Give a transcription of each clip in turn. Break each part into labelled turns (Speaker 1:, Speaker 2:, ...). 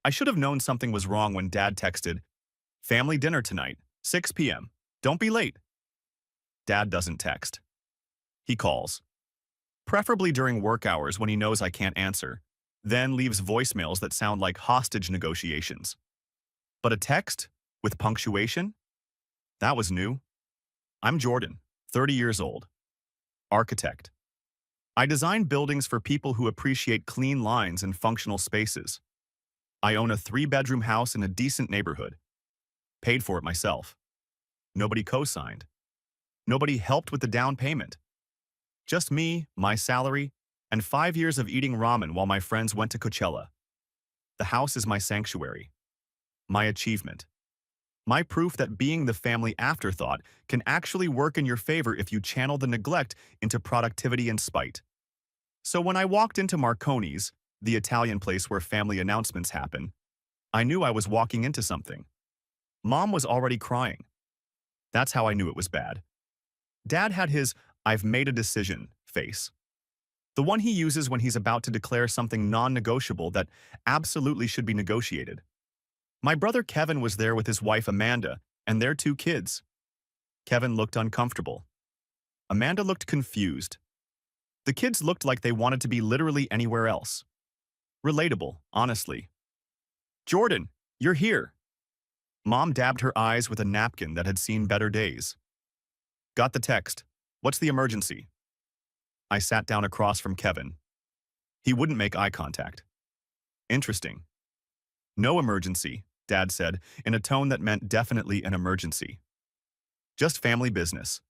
Speaker 1: I should have known something was wrong when Dad texted, "Family dinner tonight, 6 p.m. Don't be late." Dad doesn't text. He calls, preferably during work hours when he knows I can't answer, then leaves voicemails that sound like hostage negotiations. But a text with punctuation? That was new. I'm Jordan, 30 years old, architect. I design buildings for people who appreciate clean lines and functional spaces. I own a 3-bedroom house in a decent neighborhood. Paid for it myself. Nobody co-signed. Nobody helped with the down payment. Just me, my salary, and 5 years of eating ramen while my friends went to Coachella. The house is my sanctuary. My achievement. My proof that being the family afterthought can actually work in your favor if you channel the neglect into productivity and spite. So when I walked into Marconi's, the Italian place where family announcements happen, I knew I was walking into something. Mom was already crying. That's how I knew it was bad. Dad had his "I've made a decision" face. The one he uses when he's about to declare something non-negotiable that absolutely should be negotiated. My brother Kevin was there with his wife Amanda and their 2 kids. Kevin looked uncomfortable. Amanda looked confused. The kids looked like they wanted to be literally anywhere else. Relatable, honestly. "Jordan, you're here." Mom dabbed her eyes with a napkin that had seen better days. "Got the text. What's the emergency?" I sat down across from Kevin. He wouldn't make eye contact. Interesting. "No emergency," Dad said, in a tone that meant definitely an emergency. "Just family business."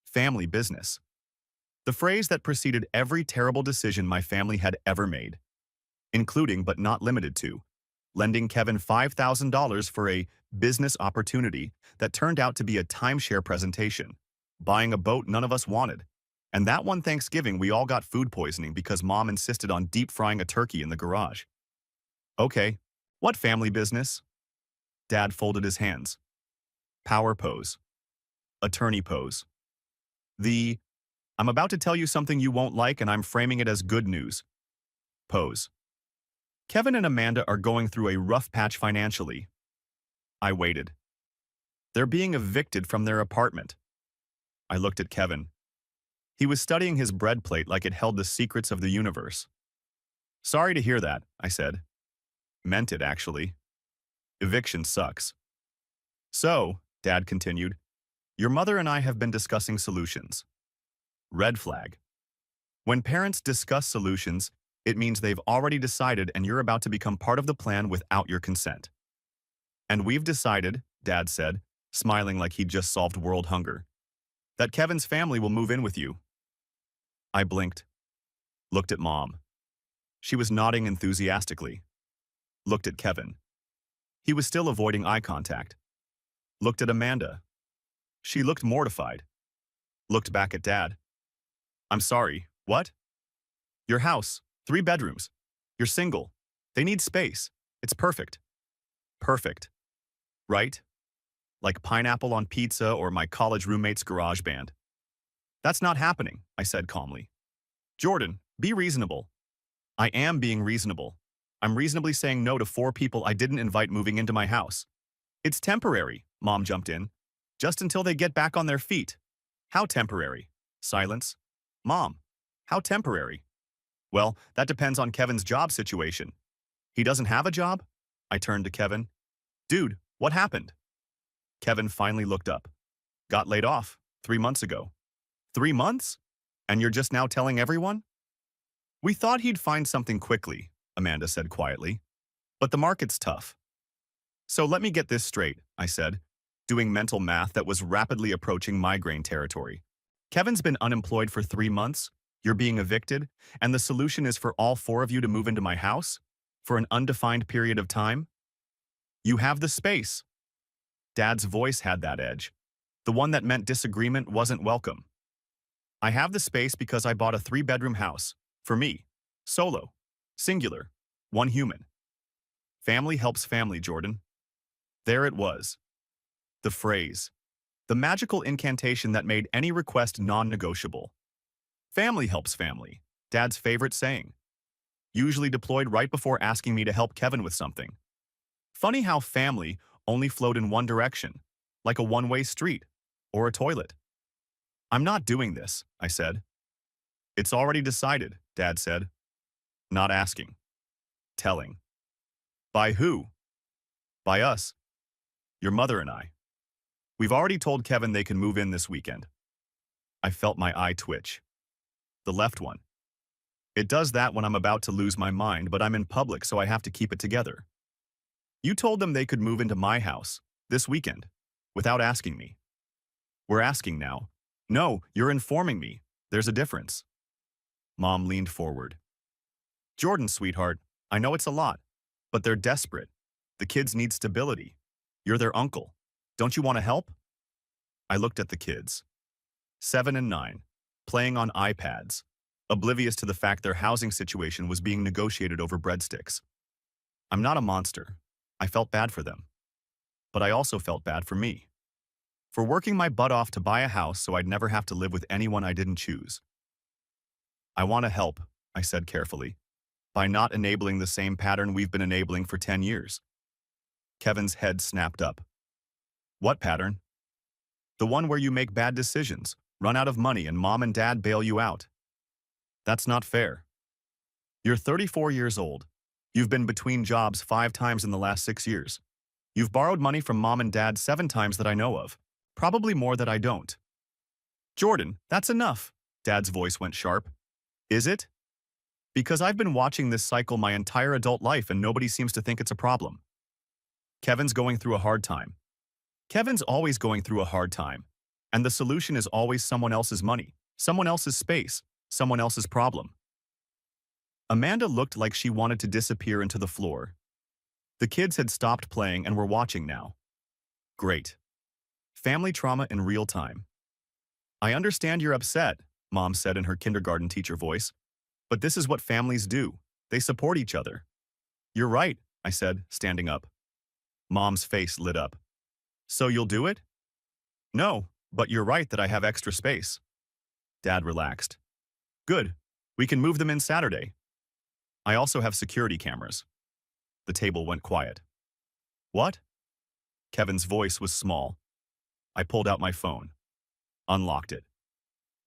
Speaker 1: Family business. The phrase that preceded every terrible decision my family had ever made, including but not limited to lending Kevin $5,000 for a business opportunity that turned out to be a timeshare presentation, buying a boat none of us wanted, and that one Thanksgiving we all got food poisoning because Mom insisted on deep frying a turkey in the garage. "Okay, what family business?" Dad folded his hands. Power pose. Attorney pose. The "I'm about to tell you something you won't like and I'm framing it as good news" pose. Kevin and Amanda are going through a rough patch financially. I waited. They're being evicted from their apartment. I looked at Kevin. He was studying his bread plate like it held the secrets of the universe. "Sorry to hear that," I said. Meant it, actually. Eviction sucks. "So," Dad continued, "your mother and I have been discussing solutions." Red flag. When parents discuss solutions, it means they've already decided and you're about to become part of the plan without your consent. "And we've decided," Dad said, smiling like he'd just solved world hunger, "that Kevin's family will move in with you." I blinked. Looked at Mom. She was nodding enthusiastically. Looked at Kevin. He was still avoiding eye contact. Looked at Amanda. She looked mortified. Looked back at Dad. "I'm sorry, what?" "Your house, 3 bedrooms. You're single. They need space. It's perfect." Perfect. Right? Like pineapple on pizza or my college roommate's garage band. "That's not happening," I said calmly. "Jordan, be reasonable." "I am being reasonable. I'm reasonably saying no to 4 people I didn't invite moving into my house." "It's temporary," Mom jumped in. "Just until they get back on their feet." "How temporary?" Silence. "Mom, how temporary?" "Well, that depends on Kevin's job situation." "He doesn't have a job?" I turned to Kevin. "Dude, what happened?" Kevin finally looked up. "Got laid off 3 months ago." 3 months? And you're just now telling everyone? "We thought he'd find something quickly," Amanda said quietly. "But the market's tough." "So let me get this straight," I said, doing mental math that was rapidly approaching migraine territory. "Kevin's been unemployed for 3 months, you're being evicted, and the solution is for all 4 of you to move into my house? For an undefined period of time? You have the space." Dad's voice had that edge, the one that meant disagreement wasn't welcome. "I have the space because I bought a 3-bedroom house. For me. Solo. Singular. 1 human. Family helps family, Jordan." There it was. The phrase. The magical incantation that made any request non-negotiable. Family helps family. Dad's favorite saying. usually deployed right before asking me to help Kevin with something. Funny how family only flowed in one direction, like a one-way street or a toilet. I'm not doing this, I said. It's already decided, Dad said. Not asking. Telling. By who? By us. Your mother and I. We've already told Kevin they can move in this weekend. I felt my eye twitch. The left one. It does that when I'm about to lose my mind, but I'm in public, so I have to keep it together. You told them they could move into my house this weekend without asking me. We're asking now. No, you're informing me. There's a difference. Mom leaned forward. Jordan, sweetheart, I know it's a lot, but they're desperate. The kids need stability. You're their uncle. Don't you want to help? I looked at the kids. 7 and 9, playing on iPads, oblivious to the fact their housing situation was being negotiated over breadsticks. I'm not a monster. I felt bad for them. But I also felt bad for me. For working my butt off to buy a house so I'd never have to live with anyone I didn't choose. I want to help, I said carefully, by not enabling the same pattern we've been enabling for 10 years. Kevin's head snapped up. What pattern? The one where you make bad decisions, run out of money, and mom and dad bail you out. That's not fair. You're 34 years old. You've been between jobs 5 times in the last 6 years. You've borrowed money from mom and dad 7 times that I know of, probably more that I don't. Jordan, that's enough. Dad's voice went sharp. Is it? Because I've been watching this cycle my entire adult life and nobody seems to think it's a problem. Kevin's going through a hard time. Kevin's always going through a hard time. And the solution is always someone else's money, someone else's space, someone else's problem. Amanda looked like she wanted to disappear into the floor. The kids had stopped playing and were watching now. Great. Family trauma in real time. I understand you're upset, Mom said in her kindergarten teacher voice. But this is what families do. They support each other. You're right, I said, standing up. Mom's face lit up. So you'll do it? No, but you're right that I have extra space. Dad relaxed. Good. We can move them in Saturday. I also have security cameras. The table went quiet. What? Kevin's voice was small. I pulled out my phone. Unlocked it.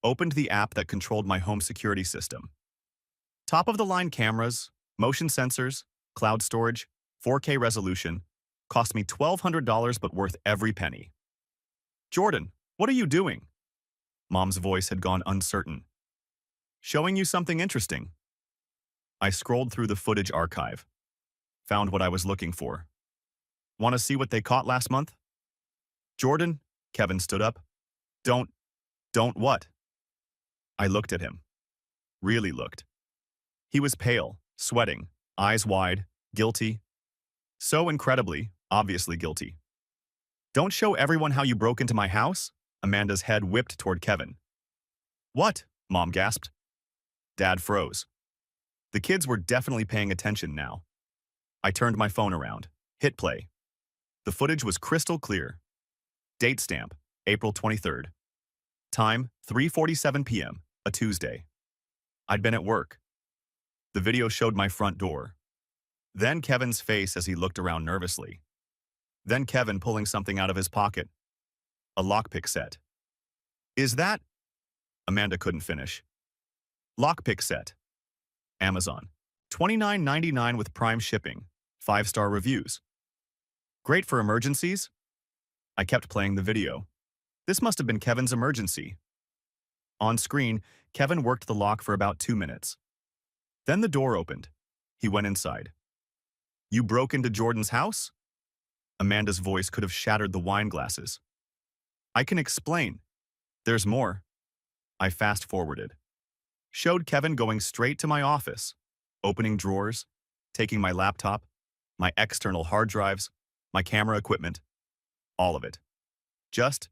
Speaker 1: Opened the app that controlled my home security system. Top-of-the-line cameras, motion sensors, cloud storage, 4K resolution, cost me $1,200 but worth every penny. Jordan, what are you doing? Mom's voice had gone uncertain. Showing you something interesting. I scrolled through the footage archive. Found what I was looking for. Want to see what they caught last month? Jordan, Kevin stood up. Don't what? I looked at him. Really looked. He was pale, sweating, eyes wide, guilty. So incredibly, obviously guilty. Don't show everyone how you broke into my house? Amanda's head whipped toward Kevin. What? Mom gasped. Dad froze. The kids were definitely paying attention now. I turned my phone around, hit play. The footage was crystal clear. Date stamp, April 23rd. Time, 3:47 p.m., a Tuesday. I'd been at work. The video showed my front door. Then Kevin's face as he looked around nervously. Then Kevin pulling something out of his pocket. A lockpick set. Is that? Amanda couldn't finish. Lockpick set. Amazon. $29.99 with Prime shipping. 5-star reviews. Great for emergencies? I kept playing the video. This must have been Kevin's emergency. On screen, Kevin worked the lock for about 2 minutes. Then the door opened. He went inside. You broke into Jordan's house? Amanda's voice could have shattered the wine glasses. I can explain. There's more. I fast-forwarded. Showed Kevin going straight to my office, opening drawers, taking my laptop, my external hard drives, my camera equipment, all of it. Just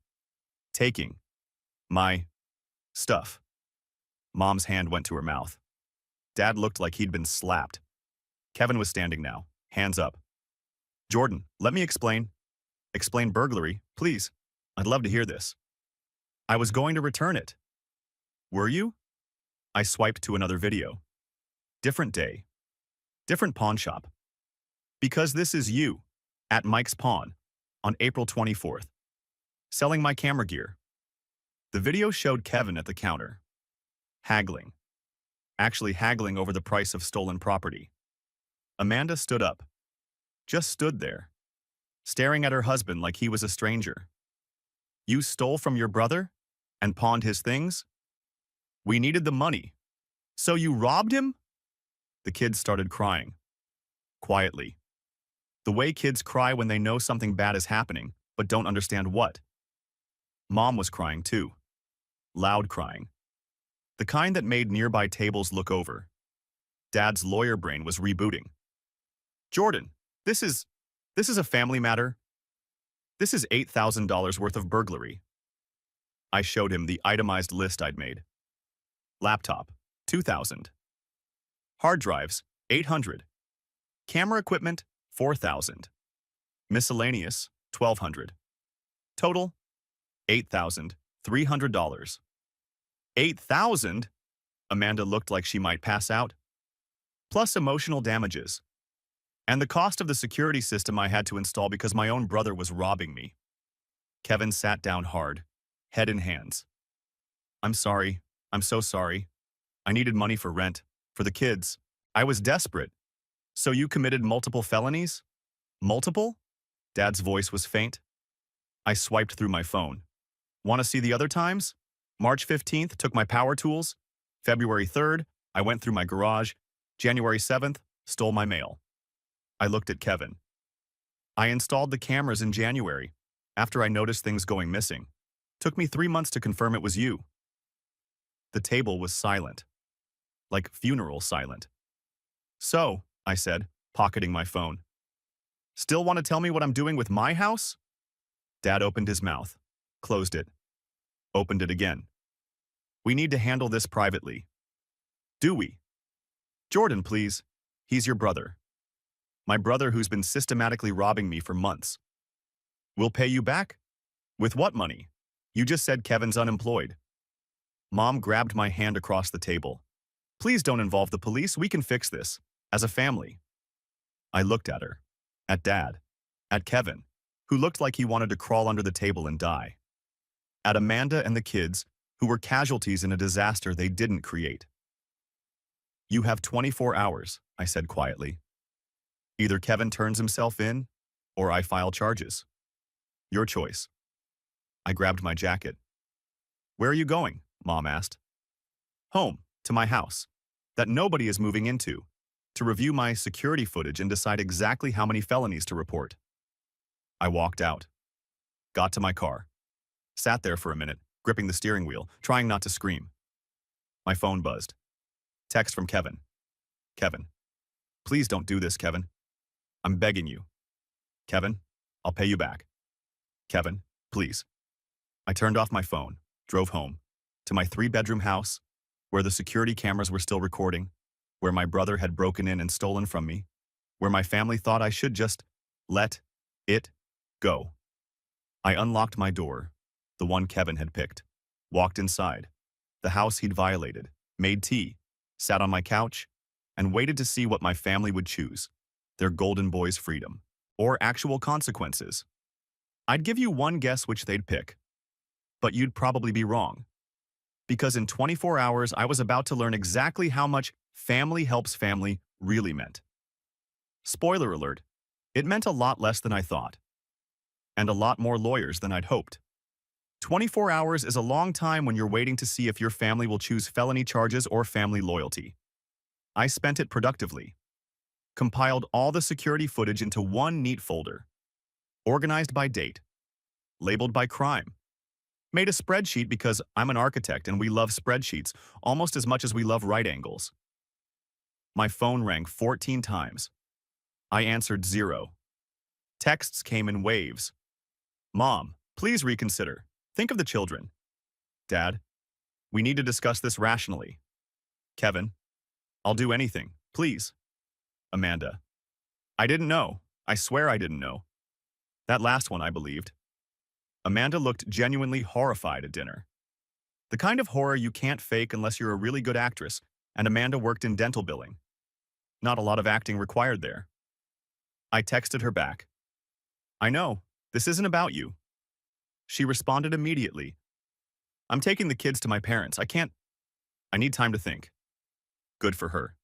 Speaker 1: taking my stuff. Mom's hand went to her mouth. Dad looked like he'd been slapped. Kevin was standing now, hands up. Jordan, let me explain. Explain burglary, please. I'd love to hear this. I was going to return it. Were you? I swiped to another video. Different day. Different pawn shop. Because this is you, at Mike's Pawn, on April 24th. Selling my camera gear. The video showed Kevin at the counter. Haggling. Actually haggling over the price of stolen property. Amanda stood up. Just stood there. Staring at her husband like he was a stranger. You stole from your brother? And pawned his things? We needed the money. So you robbed him? The kids started crying. Quietly. The way kids cry when they know something bad is happening, but don't understand what. Mom was crying too. Loud crying. The kind that made nearby tables look over. Dad's lawyer brain was rebooting. Jordan, this is a family matter. This is $8,000 worth of burglary. I showed him the itemized list I'd made. Laptop, $2,000. Hard drives, $800. Camera equipment, $4,000. Miscellaneous, $1,200. Total, $8,300. $8,000? Amanda looked like she might pass out. Plus emotional damages. And the cost of the security system I had to install because my own brother was robbing me. Kevin sat down hard, head in hands. I'm sorry. I'm so sorry. I needed money for rent, for the kids. I was desperate. So you committed multiple felonies? Multiple? Dad's voice was faint. I swiped through my phone. Want to see the other times? March 15th, took my power tools. February 3rd, I went through my garage. January 7th, stole my mail. I looked at Kevin. I installed the cameras in January, after I noticed things going missing. Took me 3 months to confirm it was you. The table was silent. Like funeral silent. So, I said, pocketing my phone. Still want to tell me what I'm doing with my house? Dad opened his mouth, closed it, opened it again. We need to handle this privately. Do we? Jordan, please. He's your brother. My brother who's been systematically robbing me for months. We'll pay you back? With what money? You just said Kevin's unemployed. Mom grabbed my hand across the table. Please don't involve the police. We can fix this. As a family. I looked at her. At Dad. At Kevin, who looked like he wanted to crawl under the table and die. At Amanda and the kids, who were casualties in a disaster they didn't create. You have 24 hours, I said quietly. Either Kevin turns himself in, or I file charges. Your choice. I grabbed my jacket. Where are you going? Mom asked. Home, to my house, that nobody is moving into, to review my security footage and decide exactly how many felonies to report. I walked out. Got to my car. Sat there for a minute, gripping the steering wheel, trying not to scream. My phone buzzed. Text from Kevin. Kevin. Please don't do this, Kevin. I'm begging you. Kevin, I'll pay you back. Kevin, please. I turned off my phone, drove home, to my 3-bedroom house, where the security cameras were still recording, where my brother had broken in and stolen from me, where my family thought I should just let it go. I unlocked my door, the one Kevin had picked, walked inside, the house he'd violated, made tea, sat on my couch, and waited to see what my family would choose, their golden boy's freedom, or actual consequences. I'd give you one guess which they'd pick, but you'd probably be wrong. Because in 24 hours, I was about to learn exactly how much family helps family really meant. Spoiler alert, it meant a lot less than I thought. And a lot more lawyers than I'd hoped. 24 hours is a long time when you're waiting to see if your family will choose felony charges or family loyalty. I spent it productively. Compiled all the security footage into one neat folder. Organized by date. Labeled by crime. Made a spreadsheet because I'm an architect and we love spreadsheets almost as much as we love right angles. My phone rang 14 times. I answered 0. Texts came in waves. Mom, please reconsider. Think of the children. Dad, we need to discuss this rationally. Kevin, I'll do anything, please. Amanda, I didn't know. I swear I didn't know. That last one I believed. Amanda looked genuinely horrified at dinner. The kind of horror you can't fake unless you're a really good actress, and Amanda worked in dental billing. Not a lot of acting required there. I texted her back. I know, this isn't about you. She responded immediately. I'm taking the kids to my parents. I need time to think. Good for her.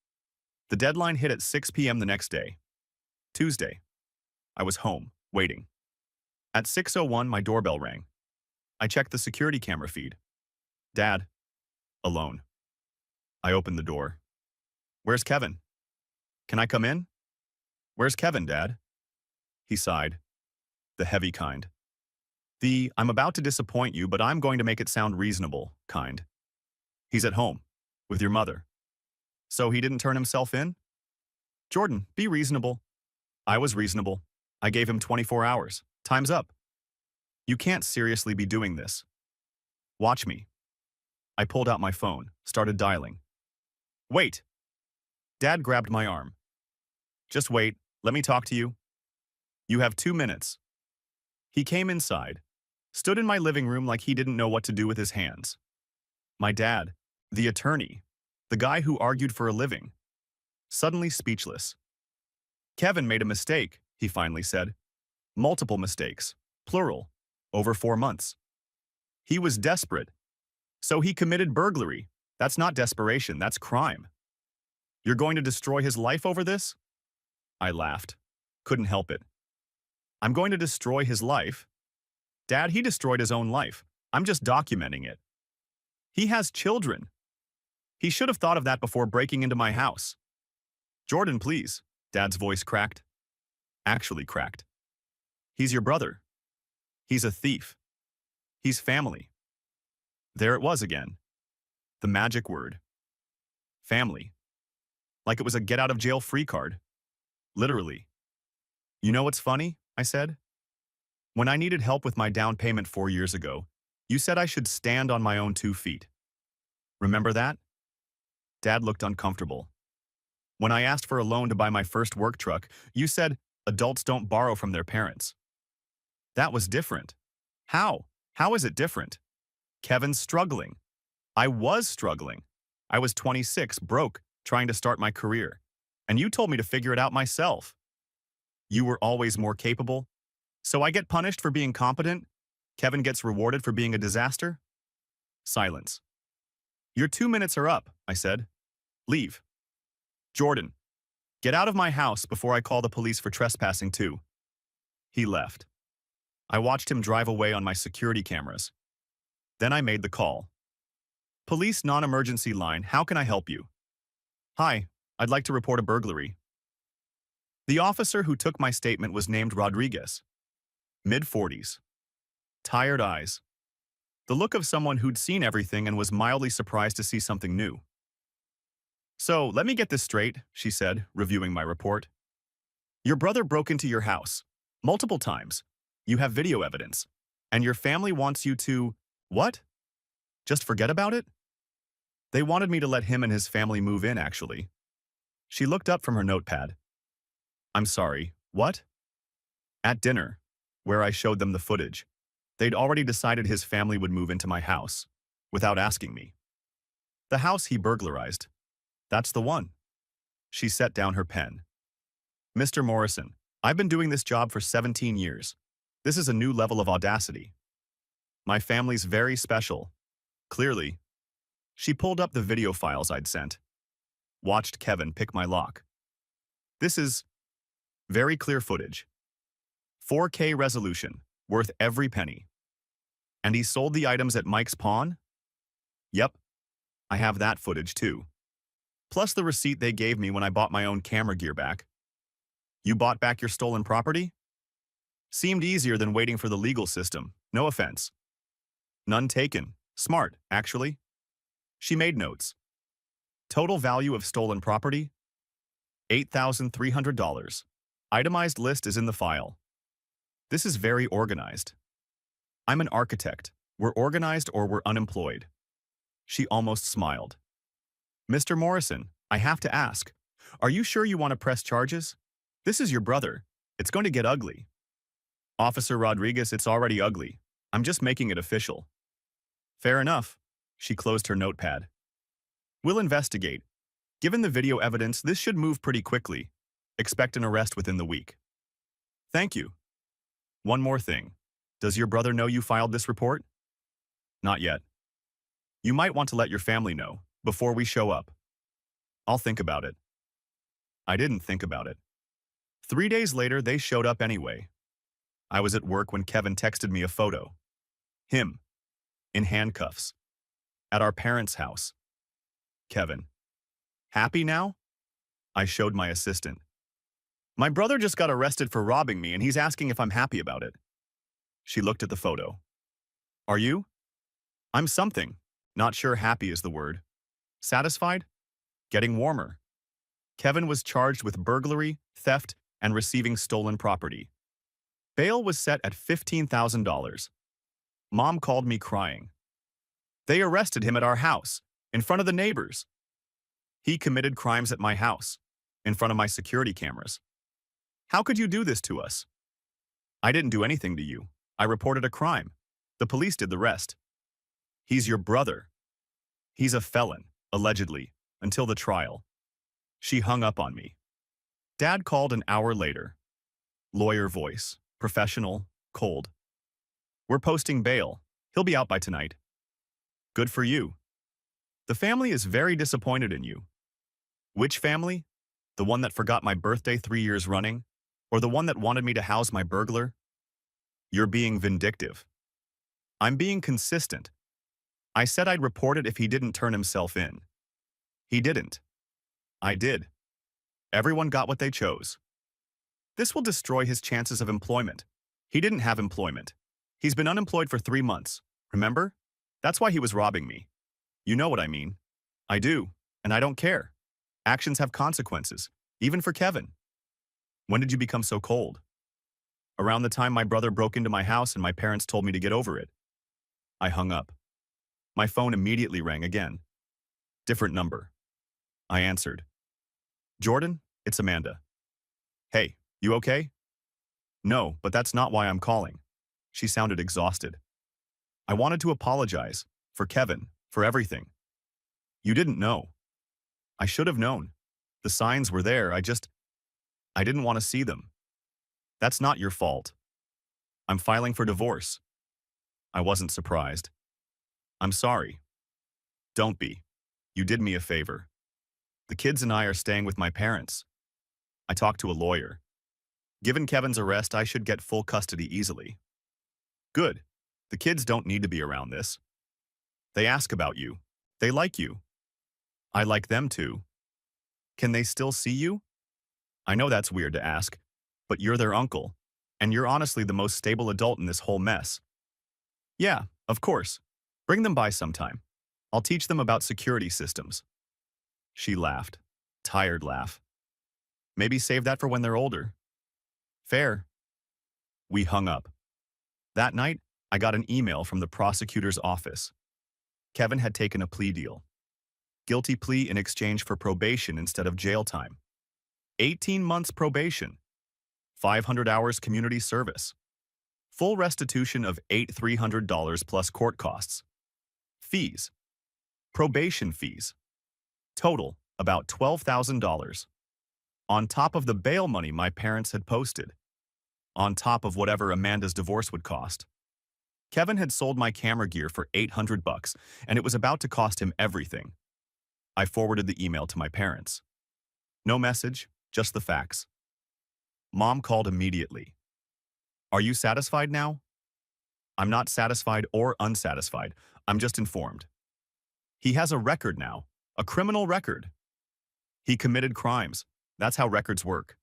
Speaker 1: The deadline hit at 6 p.m. the next day. Tuesday. I was home, waiting. At 6:01, my doorbell rang. I checked the security camera feed. Dad. Alone. I opened the door. Where's Kevin? Can I come in? Where's Kevin, Dad? He sighed. The heavy kind. I'm about to disappoint you, but I'm going to make it sound reasonable kind. He's at home, with your mother. So he didn't turn himself in? Jordan, be reasonable. I was reasonable. I gave him 24 hours. Time's up. You can't seriously be doing this. Watch me. I pulled out my phone, started dialing. Wait. Dad grabbed my arm. Just wait, let me talk to you. You have 2 minutes. He came inside, stood in my living room like he didn't know what to do with his hands. My dad, the attorney, the guy who argued for a living, suddenly speechless. Kevin made a mistake, he finally said. Multiple mistakes, plural, over 4 months. He was desperate. So he committed burglary. That's not desperation, that's crime. You're going to destroy his life over this? I laughed. Couldn't help it. I'm going to destroy his life? Dad, he destroyed his own life. I'm just documenting it. He has children. He should have thought of that before breaking into my house. Jordan, please. Dad's voice cracked. Actually cracked. He's your brother. He's a thief. He's family. There it was again. The magic word. Family. Like it was a get-out-of-jail-free card. Literally. You know what's funny? I said. When I needed help with my down payment 4 years ago, you said I should stand on my own 2 feet. Remember that? Dad looked uncomfortable. When I asked for a loan to buy my first work truck, you said adults don't borrow from their parents. That was different. How? How is it different? Kevin's struggling. I was struggling. I was 26, broke, trying to start my career. And you told me to figure it out myself. You were always more capable. So I get punished for being competent? Kevin gets rewarded for being a disaster? Silence. Your 2 minutes are up, I said. Leave. Jordan, get out of my house before I call the police for trespassing too. He left. I watched him drive away on my security cameras. Then I made the call. Police non-emergency line, how can I help you? Hi, I'd like to report a burglary. The officer who took my statement was named Rodriguez. Mid-40s. Tired eyes. The look of someone who'd seen everything and was mildly surprised to see something new. So, let me get this straight, she said, reviewing my report. Your brother broke into your house. Multiple times. You have video evidence. And your family wants you to… What? Just forget about it? They wanted me to let him and his family move in, actually. She looked up from her notepad. I'm sorry, what? At dinner, where I showed them the footage, they'd already decided his family would move into my house, without asking me. The house he burglarized. That's the one. She set down her pen. Mr. Morrison, I've been doing this job for 17 years. This is a new level of audacity. My family's very special. Clearly. She pulled up the video files I'd sent. Watched Kevin pick my lock. This is very clear footage. 4K resolution, worth every penny. And he sold the items at Mike's Pawn? Yep. I have that footage too. Plus the receipt they gave me when I bought my own camera gear back. You bought back your stolen property? Seemed easier than waiting for the legal system, no offense. None taken. Smart, actually. She made notes. Total value of stolen property? $8,300. Itemized list is in the file. This is very organized. I'm an architect. We're organized or we're unemployed. She almost smiled. Mr. Morrison, I have to ask, are you sure you want to press charges? This is your brother. It's going to get ugly. Officer Rodriguez, it's already ugly. I'm just making it official. Fair enough. She closed her notepad. We'll investigate. Given the video evidence, this should move pretty quickly. Expect an arrest within the week. Thank you. One more thing. Does your brother know you filed this report? Not yet. You might want to let your family know before we show up. I'll think about it. I didn't think about it. 3 days later, they showed up anyway. I was at work when Kevin texted me a photo. Him, in handcuffs, at our parents' house. Kevin. Happy now? I showed my assistant. My brother just got arrested for robbing me and he's asking if I'm happy about it. She looked at the photo. Are you? I'm something. Not sure happy is the word. Satisfied? Getting warmer. Kevin was charged with burglary, theft, and receiving stolen property. Bail was set at $15,000. Mom called me crying. They arrested him at our house, in front of the neighbors. He committed crimes at my house, in front of my security cameras. How could you do this to us? I didn't do anything to you. I reported a crime. The police did the rest. He's your brother. He's a felon, allegedly, until the trial. She hung up on me. Dad called an hour later. Lawyer voice, professional, cold. We're posting bail. He'll be out by tonight. Good for you. The family is very disappointed in you. Which family? The one that forgot my birthday 3 years running? Or the one that wanted me to house my burglar? You're being vindictive. I'm being consistent. I said I'd report it if he didn't turn himself in. He didn't. I did. Everyone got what they chose. This will destroy his chances of employment. He didn't have employment. He's been unemployed for 3 months, remember? That's why he was robbing me. You know what I mean. I do, and I don't care. Actions have consequences, even for Kevin. When did you become so cold? Around the time my brother broke into my house and my parents told me to get over it. I hung up. My phone immediately rang again. Different number. I answered. Jordan, it's Amanda. Hey, you okay? No, but that's not why I'm calling. She sounded exhausted. I wanted to apologize, for Kevin, for everything. You didn't know. I should have known. The signs were there, I didn't want to see them. That's not your fault. I'm filing for divorce. I wasn't surprised. I'm sorry. Don't be. You did me a favor. The kids and I are staying with my parents. I talked to a lawyer. Given Kevin's arrest, I should get full custody easily. Good. The kids don't need to be around this. They ask about you. They like you. I like them too. Can they still see you? I know that's weird to ask, but you're their uncle, and you're honestly the most stable adult in this whole mess. Yeah, of course. Bring them by sometime. I'll teach them about security systems. She laughed. Tired laugh. Maybe save that for when they're older. Fair. We hung up. That night, I got an email from the prosecutor's office. Kevin had taken a plea deal. Guilty plea in exchange for probation instead of jail time. 18 months probation. 500 hours community service. Full restitution of $8,300 plus court costs. Fees. Probation fees. Total, about $12,000. On top of the bail money my parents had posted. On top of whatever Amanda's divorce would cost. Kevin had sold my camera gear for $800, and it was about to cost him everything. I forwarded the email to my parents. No message, just the facts. Mom called immediately. Are you satisfied now? I'm not satisfied or unsatisfied. I'm just informed. He has a record now, a criminal record. He committed crimes. That's how records work.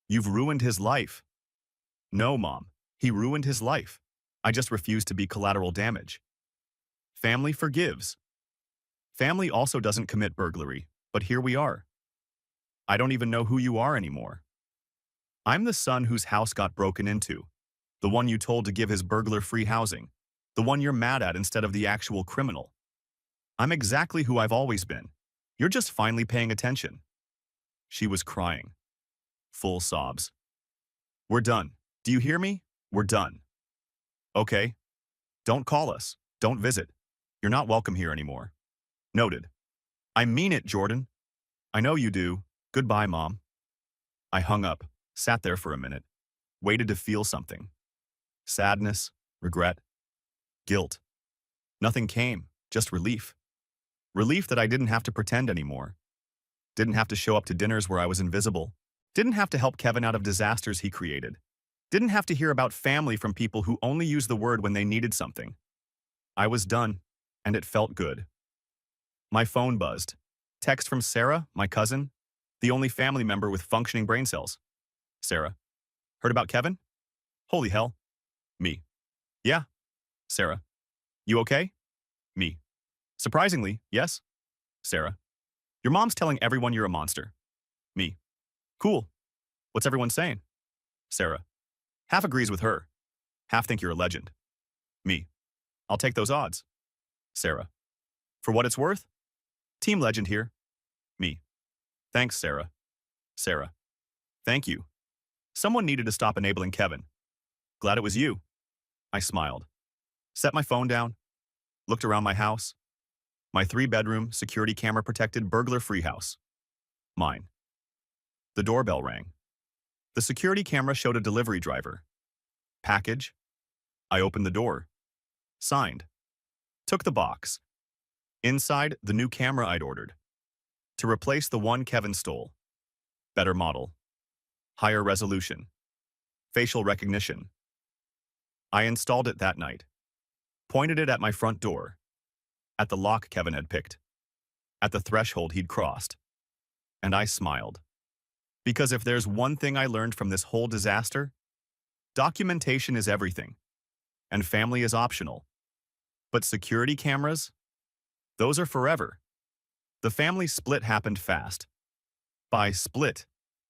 Speaker 1: You've ruined his life. No, Mom, he ruined his life. I just refuse to be collateral damage. Family forgives. Family also doesn't commit burglary, but here we are. I don't even know who you are anymore. I'm the son whose house got broken into, the one you told to give his burglar free housing, the one you're mad at instead of the actual criminal. I'm exactly who I've always been. You're just finally paying attention. She was crying. Full sobs. We're done. Do you hear me? We're done. Okay. Don't call us. Don't visit. You're not welcome here anymore. Noted. I mean it, Jordan. I know you do. Goodbye, Mom. I hung up, sat there for a minute, waited to feel something. Sadness, regret, guilt. Nothing came, just relief. Relief that I didn't have to pretend anymore. Didn't have to show up to dinners where I was invisible. Didn't have to help Kevin out of disasters he created. Didn't have to hear about family from people who only used the word when they needed something. I was done, and it felt good. My phone buzzed. Text from Sarah, my cousin, the only family member with functioning brain cells. Sarah. Heard about Kevin? Holy hell. Me. Yeah. Sarah. You okay? Me. Surprisingly, yes. Sarah. Your mom's telling everyone you're a monster. Me. Cool. What's everyone saying? Sarah. Half agrees with her. Half think you're a legend. Me. I'll take those odds. Sarah. For what it's worth? Team legend here. Me. Thanks, Sarah. Sarah. Thank you. Someone needed to stop enabling Kevin. Glad it was you. I smiled. Set my phone down. Looked around my house. My 3-bedroom, security camera-protected, burglar-free house. Mine. The doorbell rang. The security camera showed a delivery driver. Package. I opened the door. Signed. Took the box. Inside, the new camera I'd ordered. To replace the one Kevin stole. Better model. Higher resolution. Facial recognition. I installed it that night. Pointed it at my front door. At the lock Kevin had picked. At the threshold he'd crossed. And I smiled. Because if there's one thing I learned from this whole disaster, documentation is everything. And family is optional. But security cameras? Those are forever. The family split happened fast. By split,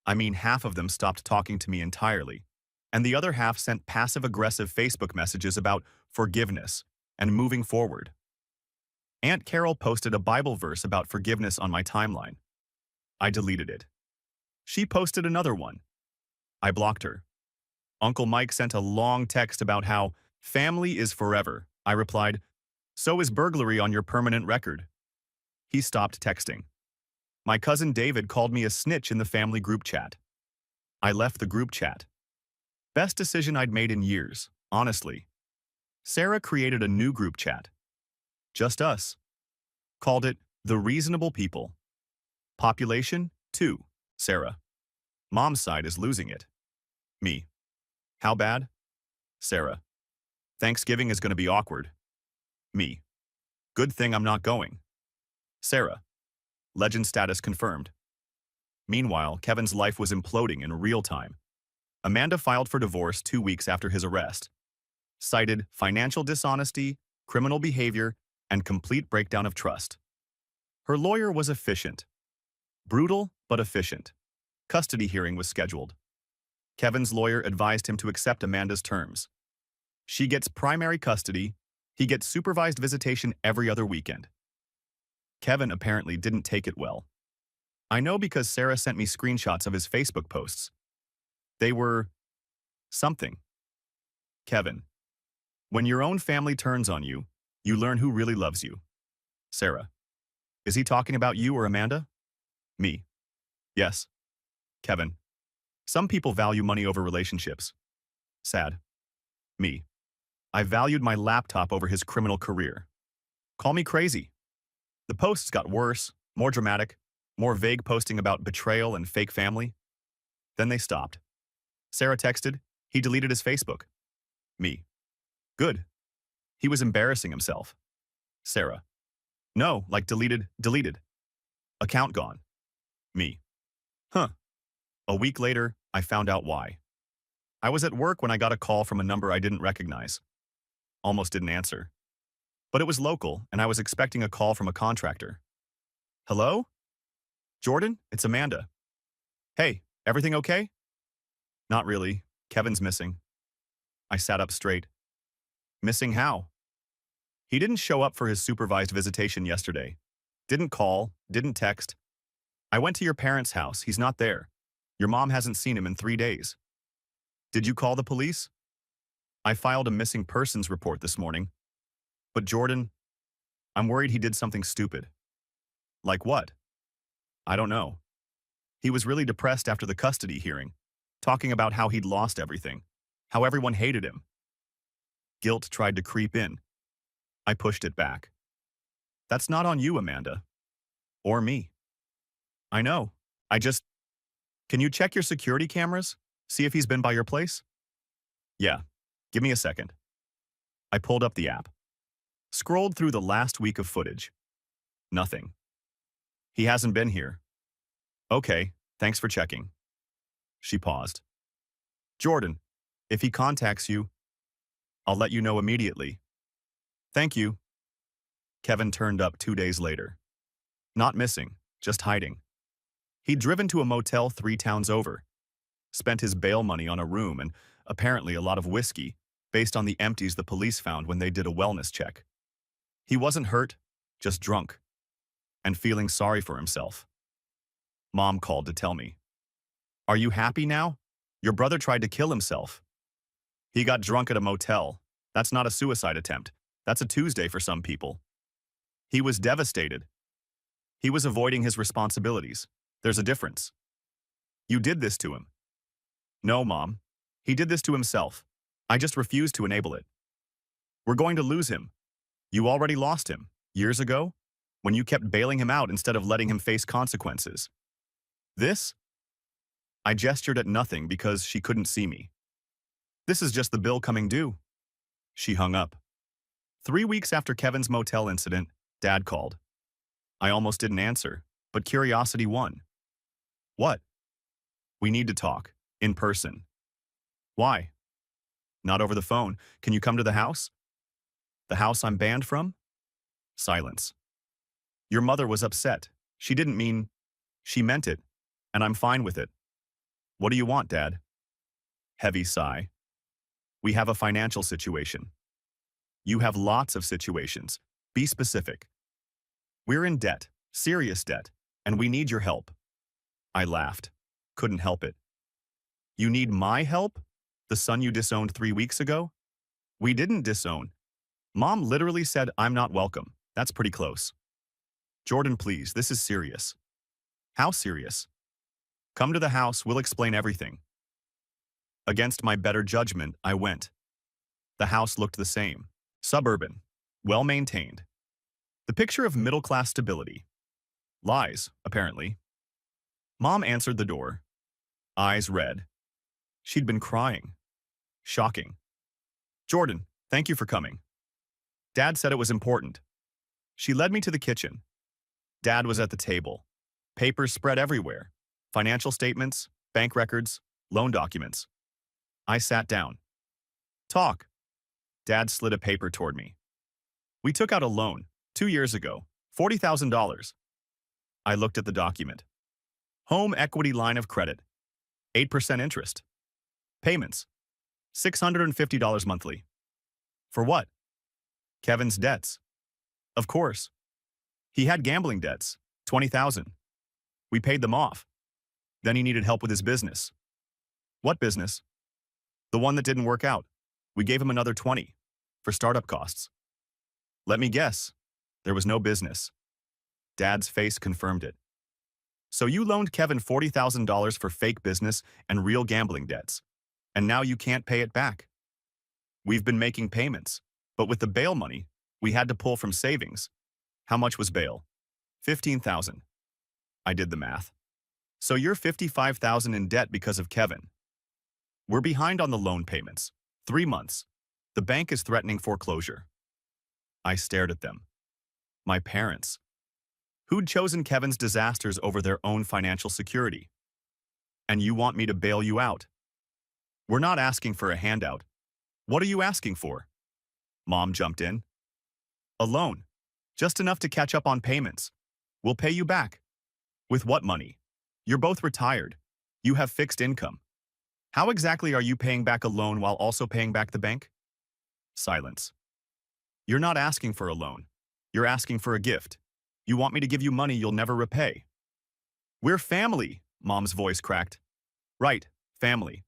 Speaker 1: I mean half of them stopped talking to me entirely, and the other half sent passive-aggressive Facebook messages about forgiveness and moving forward. Aunt Carol posted a Bible verse about forgiveness on my timeline. I deleted it. She posted another one. I blocked her. Uncle Mike sent a long text about how family is forever. I replied, so is burglary on your permanent record. He stopped texting. My cousin David called me a snitch in the family group chat. I left the group chat. Best decision I'd made in years, honestly. Sarah created a new group chat. Just us. Called it The Reasonable People. Population 2. Sarah. Mom's side is losing it. Me. How bad? Sarah. Thanksgiving is going to be awkward. Me. Good thing I'm not going. Sarah. Legend status confirmed. Meanwhile, Kevin's life was imploding in real time. Amanda filed for divorce 2 weeks after his arrest. Cited financial dishonesty, criminal behavior, and complete breakdown of trust. Her lawyer was efficient. Brutal, but efficient. Custody hearing was scheduled. Kevin's lawyer advised him to accept Amanda's terms. She gets primary custody. He gets supervised visitation every other weekend. Kevin apparently didn't take it well. I know because Sarah sent me screenshots of his Facebook posts. They were something. Kevin. When your own family turns on you, you learn who really loves you. Sarah. Is he talking about you or Amanda? Me. Yes. Kevin. Some people value money over relationships. Sad. Me. I valued my laptop over his criminal career. Call me crazy. The posts got worse, more dramatic, more vague, posting about betrayal and fake family. Then they stopped. Sarah texted, he deleted his Facebook. Me. Good. He was embarrassing himself. Sarah. No, like deleted. Account gone. Me. Huh. A week later, I found out why. I was at work when I got a call from a number I didn't recognize. Almost didn't answer. But it was local, and I was expecting a call from a contractor. Hello? Jordan, it's Amanda. Hey, everything okay? Not really. Kevin's missing. I sat up straight. Missing how? He didn't show up for his supervised visitation yesterday. Didn't call, didn't text. I went to your parents' house. He's not there. Your mom hasn't seen him in 3 days. Did you call the police? I filed a missing persons report this morning. But Jordan, I'm worried he did something stupid. Like what? I don't know. He was really depressed after the custody hearing, talking about how he'd lost everything, how everyone hated him. Guilt tried to creep in. I pushed it back. That's not on you, Amanda. Or me. I know. I just... Can you check your security cameras? See if he's been by your place? Yeah. Give me a second. I pulled up the app. Scrolled through the last week of footage. Nothing. He hasn't been here. Okay, thanks for checking. She paused. Jordan, if he contacts you, I'll let you know immediately. Thank you. Kevin turned up 2 days later. Not missing, just hiding. He'd driven to a motel 3 towns over, spent his bail money on a room and apparently a lot of whiskey, based on the empties the police found when they did a wellness check. He wasn't hurt, just drunk, and feeling sorry for himself. Mom called to tell me. Are you happy now? Your brother tried to kill himself. He got drunk at a motel. That's not a suicide attempt. That's a Tuesday for some people. He was devastated. He was avoiding his responsibilities. There's a difference. You did this to him. No, Mom. He did this to himself. I just refuse to enable it. We're going to lose him. You already lost him, years ago, when you kept bailing him out instead of letting him face consequences. This? I gestured at nothing because she couldn't see me. This is just the bill coming due. She hung up. 3 weeks after Kevin's motel incident, Dad called. I almost didn't answer, but curiosity won. What? We need to talk, in person. Why? Not over the phone. Can you come to the house? The house I'm banned from? Silence. Your mother was upset. She didn't mean... She meant it, and I'm fine with it. What do you want, Dad? Heavy sigh. We have a financial situation. You have lots of situations. Be specific. We're in debt, serious debt, and we need your help. I laughed. Couldn't help it. You need my help? The son you disowned 3 weeks ago? We didn't disown. Mom literally said I'm not welcome. That's pretty close. Jordan, please, this is serious. How serious? Come to the house, we'll explain everything. Against my better judgment, I went. The house looked the same. Suburban. Well-maintained. The picture of middle-class stability. Lies, apparently. Mom answered the door. Eyes red. She'd been crying. Shocking. Jordan, thank you for coming. Dad said it was important. She led me to the kitchen. Dad was at the table. Papers spread everywhere. Financial statements, bank records, loan documents. I sat down. Talk. Dad slid a paper toward me. We took out a loan 2 years ago, $40,000. I looked at the document. Home equity line of credit, 8% interest. Payments, $650 monthly. For what? Kevin's debts. Of course. He had gambling debts, $20,000. We paid them off. Then he needed help with his business. What business? The one that didn't work out. We gave him another $20 for startup costs. Let me guess. There was no business. Dad's face confirmed it. So you loaned Kevin $40,000 for fake business and real gambling debts, and now you can't pay it back. We've been making payments, but with the bail money, we had to pull from savings. How much was bail? $15,000. I did the math. So you're $55,000 in debt because of Kevin. We're behind on the loan payments. 3 months. The bank is threatening foreclosure. I stared at them. My parents. Who'd chosen Kevin's disasters over their own financial security. And you want me to bail you out? We're not asking for a handout. What are you asking for? Mom jumped in. A loan. Just enough to catch up on payments. We'll pay you back. With what money? You're both retired. You have fixed income. How exactly are you paying back a loan while also paying back the bank? Silence. You're not asking for a loan. You're asking for a gift. You want me to give you money you'll never repay. We're family, Mom's voice cracked. Right, family.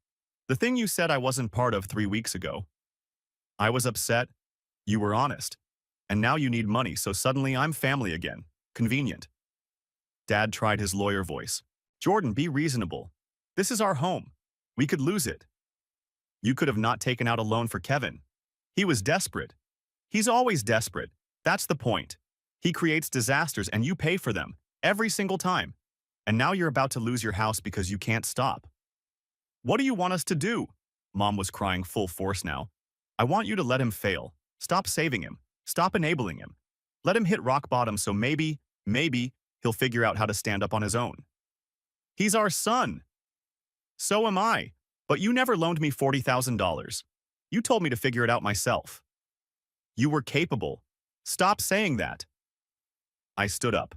Speaker 1: The thing you said I wasn't part of 3 weeks ago. I was upset. You were honest. And now you need money, so suddenly I'm family again. Convenient. Dad tried his lawyer voice. Jordan, be reasonable. This is our home. We could lose it. You could have not taken out a loan for Kevin. He was desperate. He's always desperate. That's the point. He creates disasters and you pay for them, every single time. And now you're about to lose your house because you can't stop. What do you want us to do? Mom was crying full force now. I want you to let him fail. Stop saving him. Stop enabling him. Let him hit rock bottom so maybe he'll figure out how to stand up on his own. He's our son. So am I. But you never loaned me $40,000. You told me to figure it out myself. You were capable. Stop saying that. I stood up.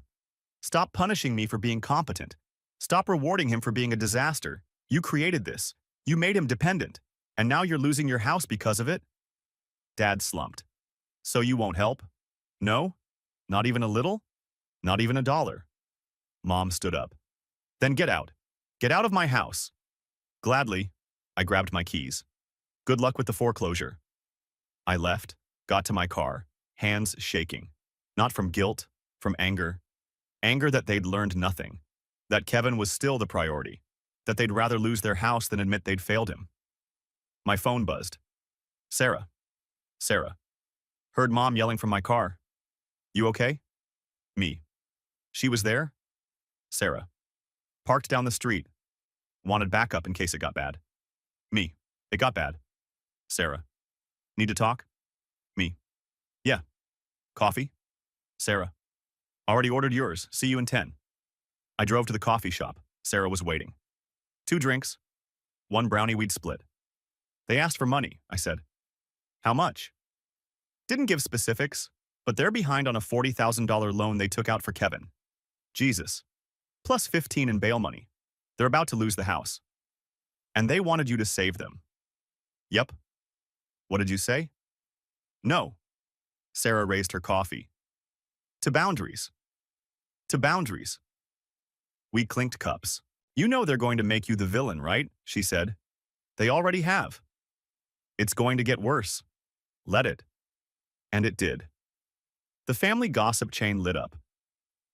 Speaker 1: Stop punishing me for being competent. Stop rewarding him for being a disaster. You created this. You made him dependent. And now you're losing your house because of it? Dad slumped. So you won't help? No? Not even a little? Not even $1? Mom stood up. Then get out. Get out of my house. Gladly, I grabbed my keys. Good luck with the foreclosure. I left, got to my car, hands shaking. Not from guilt, from anger. Anger that they'd learned nothing. That Kevin was still the priority. That they'd rather lose their house than admit they'd failed him. My phone buzzed. Sarah. Sarah. Heard Mom yelling from my car. You okay? Me. She was there? Sarah. Parked down the street. Wanted backup in case it got bad. Me. It got bad. Sarah. Need to talk? Me. Yeah. Coffee? Sarah. Already ordered yours. See you in 10. I drove to the coffee shop. Sarah was waiting. 2 drinks. 1 brownie we'd split. They asked for money, I said. How much? Didn't give specifics, but they're behind on a $40,000 loan they took out for Kevin. Jesus. Plus 15 in bail money. They're about to lose the house. And they wanted you to save them. Yep. What did you say? No. Sarah raised her coffee. To boundaries. To boundaries. We clinked cups. You know they're going to make you the villain, right? She said. They already have. It's going to get worse. Let it. And it did. The family gossip chain lit up.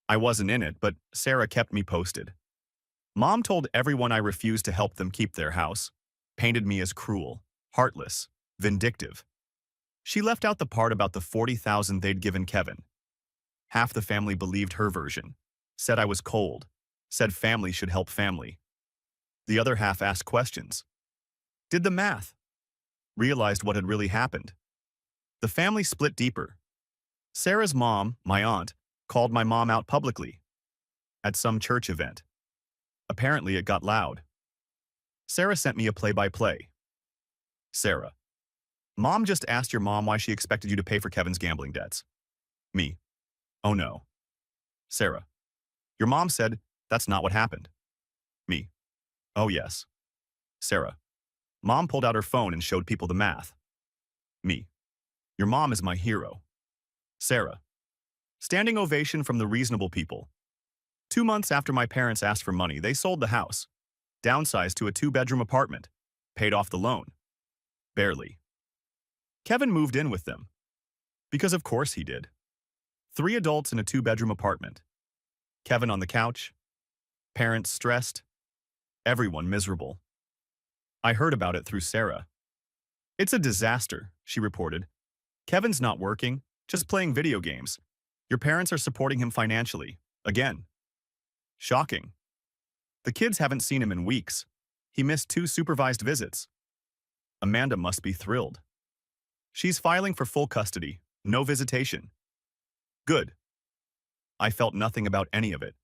Speaker 1: I wasn't in it, but Sarah kept me posted. Mom told everyone I refused to help them keep their house, painted me as cruel, heartless, vindictive. She left out the part about the $40,000 they'd given Kevin. Half the family believed her version, said I was cold, said family should help family. The other half asked questions. Did the math. Realized what had really happened. The family split deeper. Sarah's mom, my aunt, called my mom out publicly. At some church event. Apparently it got loud. Sarah sent me a play-by-play. Sarah. Mom just asked your mom why she expected you to pay for Kevin's gambling debts. Me. Oh no. Sarah. Your mom said that's not what happened. Me. Oh yes. Sarah. Mom pulled out her phone and showed people the math. Me. Your mom is my hero. Sarah. Standing ovation from the reasonable people. 2 months after my parents asked for money, they sold the house. Downsized to a 2-bedroom apartment. Paid off the loan. Barely. Kevin moved in with them. Because of course he did. 3 adults in a 2-bedroom apartment. Kevin on the couch. Parents stressed. Everyone miserable. I heard about it through Sarah. It's a disaster, she reported. Kevin's not working, just playing video games. Your parents are supporting him financially. Again. Shocking. The kids haven't seen him in weeks. He missed 2 supervised visits. Amanda must be thrilled. She's filing for full custody, no visitation. Good. I felt nothing about any of it.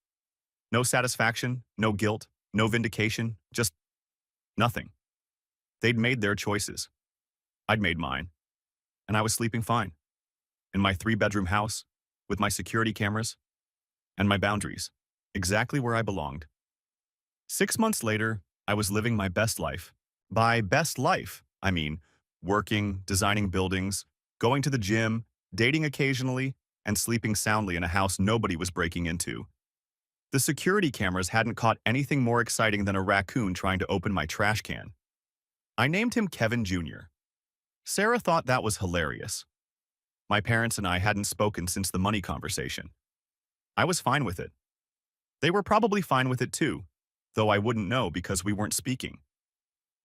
Speaker 1: No satisfaction, no guilt, no vindication, just nothing. They'd made their choices. I'd made mine. And I was sleeping fine. In my 3-bedroom house, with my security cameras, and my boundaries, exactly where I belonged. 6 months later, I was living my best life. By best life, I mean working, designing buildings, going to the gym, dating occasionally, and sleeping soundly in a house nobody was breaking into. The security cameras hadn't caught anything more exciting than a raccoon trying to open my trash can. I named him Kevin Jr. Sarah thought that was hilarious. My parents and I hadn't spoken since the money conversation. I was fine with it. They were probably fine with it too, though I wouldn't know because we weren't speaking.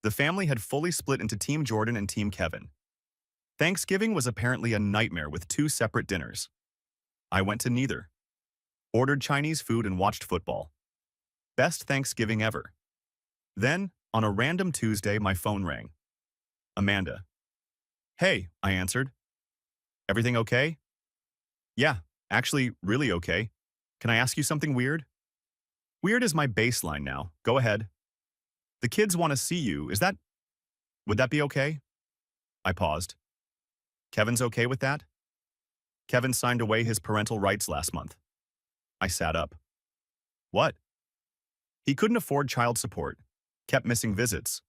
Speaker 1: The family had fully split into Team Jordan and Team Kevin. Thanksgiving was apparently a nightmare with two separate dinners. I went to neither. Ordered Chinese food and watched football. Best Thanksgiving ever. Then, on a random Tuesday, my phone rang. Amanda. Hey, I answered. Everything okay? Yeah, actually, really okay. Can I ask you something weird? Weird is my baseline now. Go ahead. The kids want to see you. Would that be okay? I paused. Kevin's okay with that? Kevin signed away his parental rights last month. I sat up. What? He couldn't afford child support, kept missing visits.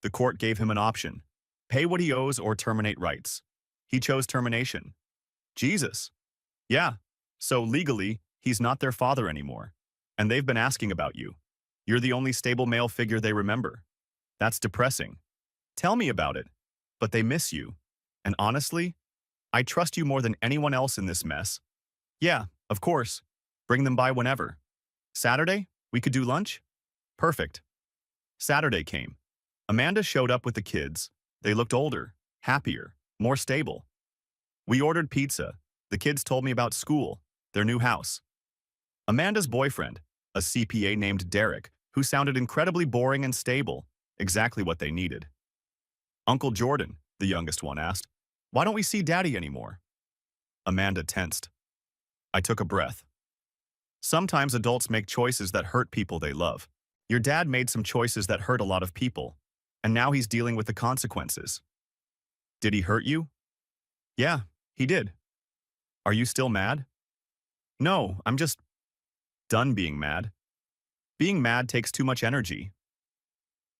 Speaker 1: The court gave him an option. Pay what he owes or terminate rights. He chose termination. Jesus. Yeah, so legally, he's not their father anymore. And they've been asking about you. You're the only stable male figure they remember. That's depressing. Tell me about it. But they miss you. And honestly, I trust you more than anyone else in this mess. Yeah, of course. Bring them by whenever. Saturday? We could do lunch? Perfect. Saturday came. Amanda showed up with the kids. They looked older, happier, more stable. We ordered pizza. The kids told me about school, their new house. Amanda's boyfriend, a CPA named Derek, who sounded incredibly boring and stable, exactly what they needed. Uncle Jordan, the youngest one, asked, "Why don't we see Daddy anymore?" Amanda tensed. I took a breath. Sometimes adults make choices that hurt people they love. Your dad made some choices that hurt a lot of people, and now he's dealing with the consequences. Did he hurt you? Yeah, he did. Are you still mad? No, I'm just done being mad. Being mad takes too much energy.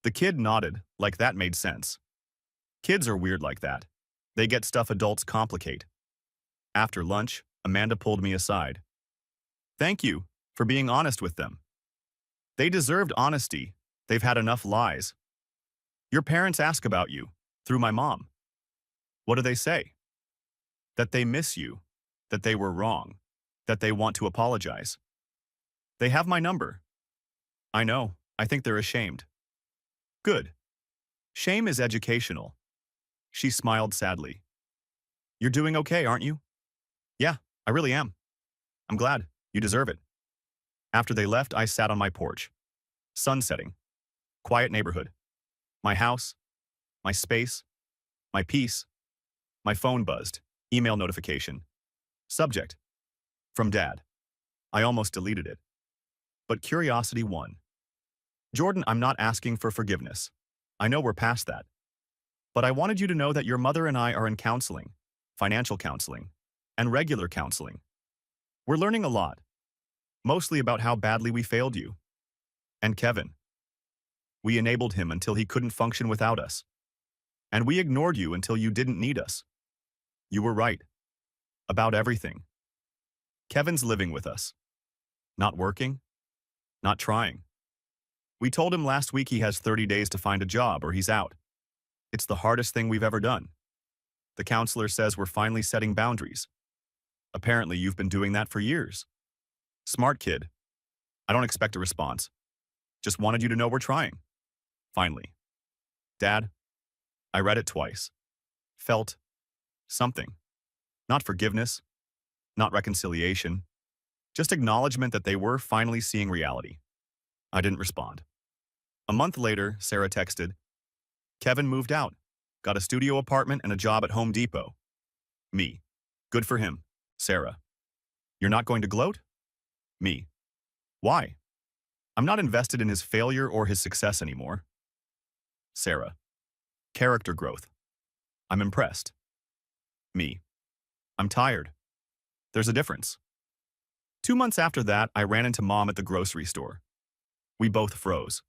Speaker 1: The kid nodded, like that made sense. Kids are weird like that. They get stuff adults complicate. After lunch, Amanda pulled me aside. Thank you for being honest with them. They deserved honesty. They've had enough lies. Your parents ask about you, through my mom. What do they say? That they miss you, that they were wrong, that they want to apologize. They have my number. I know, I think they're ashamed. Good. Shame is educational. She smiled sadly. You're doing okay, aren't you? Yeah, I really am. I'm glad. You deserve it. After they left, I sat on my porch. Sun setting. Quiet neighborhood. My house. My space. My peace. My phone buzzed. Email notification. Subject. From Dad. I almost deleted it. But curiosity won. Jordan, I'm not asking for forgiveness. I know we're past that. But I wanted you to know that your mother and I are in counseling, financial counseling, and regular counseling. We're learning a lot, mostly about how badly we failed you. And Kevin. We enabled him until he couldn't function without us. And we ignored you until you didn't need us. You were right. About everything. Kevin's living with us. Not working. Not trying. We told him last week he has 30 days to find a job or he's out. It's the hardest thing we've ever done. The counselor says we're finally setting boundaries. Apparently, you've been doing that for years. Smart kid. I don't expect a response. Just wanted you to know we're trying. Finally. Dad, I read it twice. Felt something. Not forgiveness. Not reconciliation. Just acknowledgement that they were finally seeing reality. I didn't respond. A month later, Sarah texted, Kevin moved out. Got a studio apartment and a job at Home Depot. Me. Good for him. Sarah. You're not going to gloat? Me. Why? I'm not invested in his failure or his success anymore. Sarah. Character growth. I'm impressed. Me. I'm tired. There's a difference. 2 months after that, I ran into Mom at the grocery store. We both froze.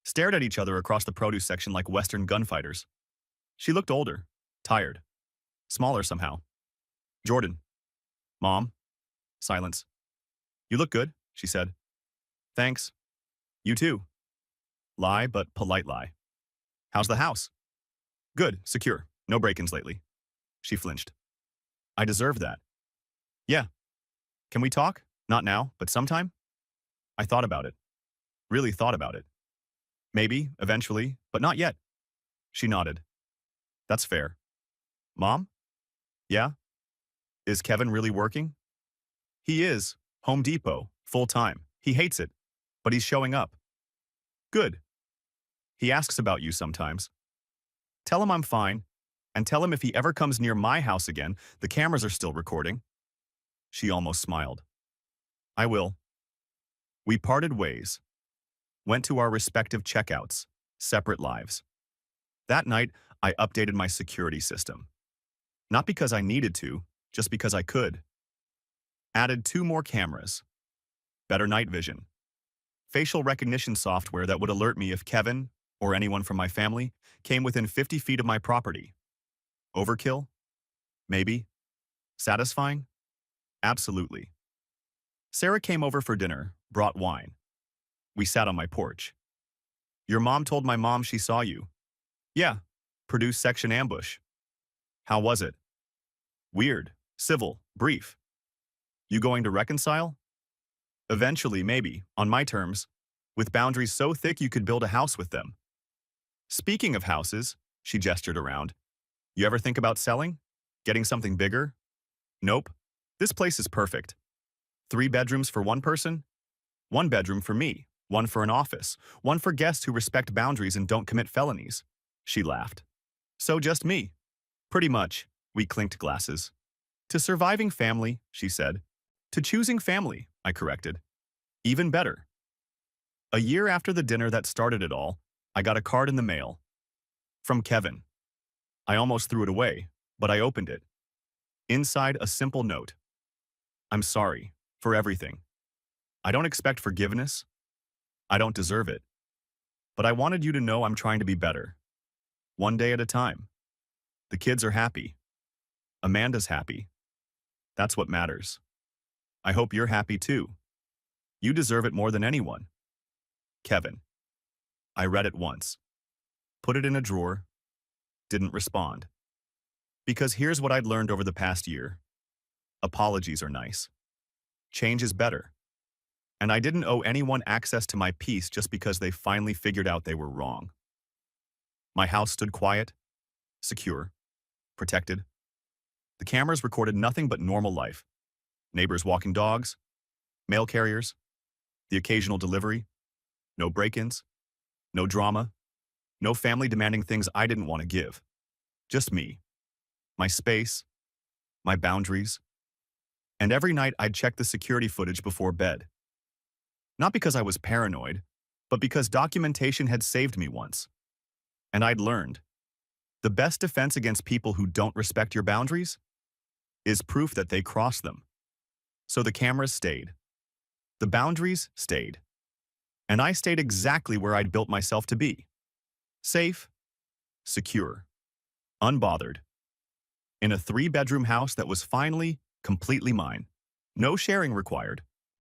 Speaker 1: Stared at each other across the produce section like Western gunfighters. She looked older. Tired. Smaller somehow. Jordan. Mom. Silence. You look good, she said. Thanks. You too. Lie, but polite lie. How's the house? Good, secure. No break-ins lately. She flinched. I deserve that. Yeah. Can we talk? Not now, but sometime? I thought about it. Really thought about it. Maybe, eventually, but not yet. She nodded. That's fair. Mom? Yeah? Is Kevin really working? He is. Home Depot, full time. He hates it, but he's showing up. Good. He asks about you sometimes. Tell him I'm fine, and tell him if he ever comes near my house again, the cameras are still recording. She almost smiled. I will. We parted ways, went to our respective checkouts, separate lives. That night, I updated my security system. Not because I needed to, just because I could. Added 2 more cameras, better night vision, facial recognition software that would alert me if Kevin, or anyone from my family, came within 50 feet of my property. Overkill? Maybe. Satisfying? Absolutely. Sarah came over for dinner, brought wine. We sat on my porch. Your mom told my mom she saw you. Yeah. Produced section ambush. How was it? Weird. Civil. Brief. You going to reconcile? Eventually, maybe, on my terms, with boundaries so thick you could build a house with them. Speaking of houses, she gestured around. You ever think about selling? Getting something bigger? Nope. This place is perfect. 3 bedrooms for one person? 1 bedroom for me. 1 for an office. 1 for guests who respect boundaries and don't commit felonies. She laughed. So just me. Pretty much. We clinked glasses. To surviving family, she said. To choosing family, I corrected. Even better. A year after the dinner that started it all, I got a card in the mail. From Kevin. I almost threw it away, but I opened it. Inside, a simple note. I'm sorry for everything. I don't expect forgiveness. I don't deserve it. But I wanted you to know I'm trying to be better. One day at a time. The kids are happy. Amanda's happy. That's what matters. I hope you're happy too. You deserve it more than anyone. Kevin. I read it once. Put it in a drawer. Didn't respond. Because here's what I'd learned over the past year. Apologies are nice. Change is better. And I didn't owe anyone access to my peace just because they finally figured out they were wrong. My house stood quiet, secure, protected. The cameras recorded nothing but normal life. Neighbors walking dogs, mail carriers, the occasional delivery, no break-ins, no drama, no family demanding things I didn't want to give. Just me, my space, my boundaries. And every night I'd check the security footage before bed. Not because I was paranoid, but because documentation had saved me once. And I'd learned. The best defense against people who don't respect your boundaries is proof that they cross them. So the cameras stayed. The boundaries stayed. And I stayed exactly where I'd built myself to be. Safe, secure, unbothered. In a 3-bedroom house that was finally completely mine. No sharing required.